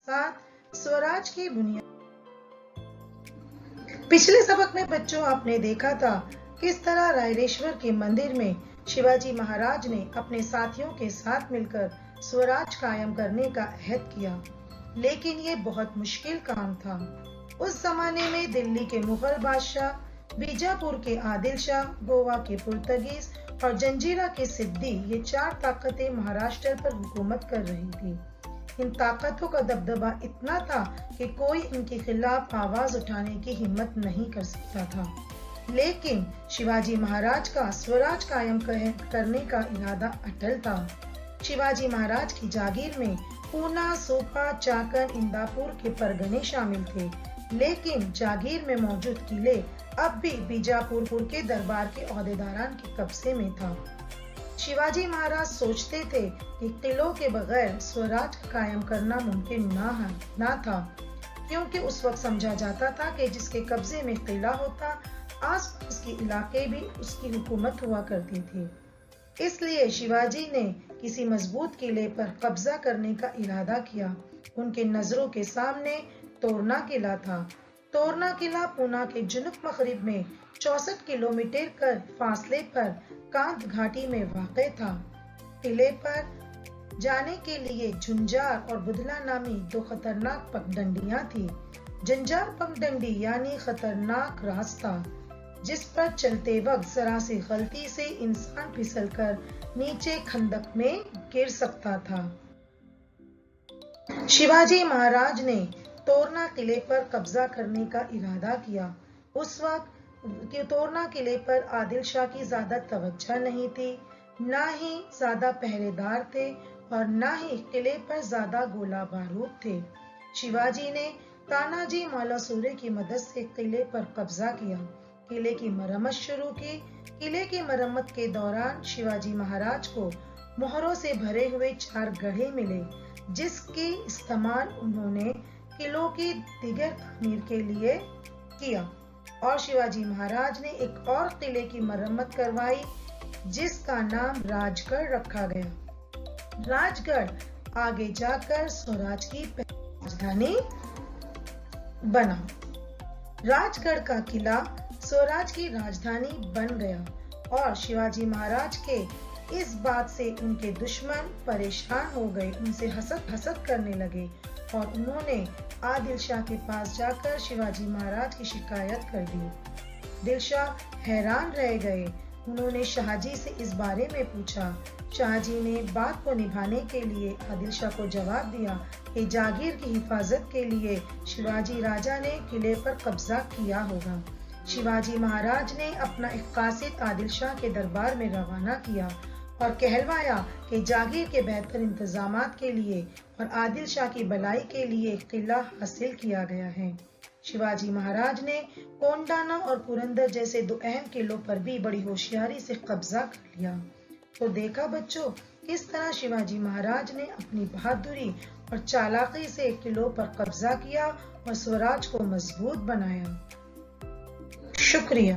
साथ स्वराज की बुनियाद। पिछले सबक में बच्चों आपने देखा था किस तरह रायरेश्वर के मंदिर में शिवाजी महाराज ने अपने साथियों के साथ मिलकर स्वराज कायम करने का अहद किया, लेकिन ये बहुत मुश्किल काम था। उस जमाने में दिल्ली के मुगल बादशाह, बीजापुर के आदिल शाह, गोवा के पुर्तगीज और जंजीरा के सिद्दी, ये चार ताकतें महाराष्ट्र पर हुकूमत कर रही थी। इन ताकतों का दबदबा इतना था कि कोई इनके खिलाफ आवाज उठाने की हिम्मत नहीं कर सकता था। लेकिन शिवाजी महाराज का स्वराज कायम करने का इरादा अटल था। शिवाजी महाराज की जागीर में पूना, सोपा, चाकन, इंदापुर के परगने शामिल थे, लेकिन जागीर में मौजूद किले अब भी बीजापुर के दरबार के ओहदेदारान के कब्जे में था। शिवाजी महाराज सोचते थे कि किलों के बगैर स्वराज कायम करना मुमकिन ना था, क्योंकि उस वक्त समझा जाता था कि जिसके कब्जे में किला होता, आसपास के इलाके भी उसकी हुकूमत हुआ करती थी। इसलिए शिवाजी ने किसी मजबूत किले पर कब्जा करने का इरादा किया। उनके नजरों के सामने तोरना किला था। तोरना किला पूना के जुनूब मगरिब में 64 किलोमीटर के फासले पर कांत घाटी में वाक़ था। किले पर जाने के लिए झुंझार और बुधला नामी दो खतरनाक पगडंडियां थी। झंझार पगडंडी यानी खतरनाक रास्ता, जिस पर चलते वक्त जरा सी गलती से इंसान फिसलकर नीचे खंदक में गिर सकता था। शिवाजी महाराज ने तोरना किले पर कब्जा करने का इरादा किया। उस वक्त तोरना किले पर आदिल शाह की ज्यादा तवज्जो नहीं थी, ना ही ज्यादा पहरेदार थे और ना ही किले पर ज्यादा गोला बारूद थे। शिवाजी ने तानाजी मालुसरे की मदद से किले पर कब्जा किया, किले की मरम्मत शुरू की। किले की मरम्मत के दौरान शिवाजी महाराज को मोहरों से भरे हुए 4 गढ़े मिले, जिसकी इस्तेमाल उन्होंने किलों की दिगर तामीर के लिए किया। और शिवाजी महाराज ने एक और किले की मरम्मत करवाई, जिसका नाम राजगढ़ रखा गया। राजगढ़ आगे जाकर स्वराज की राजधानी बना। राजगढ़ का किला स्वराज की राजधानी बन गया और शिवाजी महाराज के इस बात से उनके दुश्मन परेशान हो गए, उनसे हसद करने लगे और उन्होंने आदिल शाह के पास जाकर शिवाजी महाराज की शिकायत कर दी। दिल शाह हैरान रह गए। उन्होंने शाहजी से इस बारे में पूछा। शाहजी ने बात को निभाने के लिए आदिल शाह को जवाब दिया कि जागीर की हिफाजत के लिए शिवाजी राजा ने किले पर कब्जा किया होगा। शिवाजी महाराज ने अपना एक कासिद आदिल शाह के दरबार में रवाना किया और कहलवाया कि जागीर के बेहतर इंतजामात के लिए और आदिल शाह की भलाई के लिए किला हासिल किया गया है। शिवाजी महाराज ने कोंडाना और पुरंदर जैसे 2 अहम किलों पर भी बड़ी होशियारी से कब्जा कर लिया। तो देखा बच्चों, किस तरह शिवाजी महाराज ने अपनी बहादुरी और चालाकी से किलों पर कब्जा किया और स्वराज को मजबूत बनाया। शुक्रिया।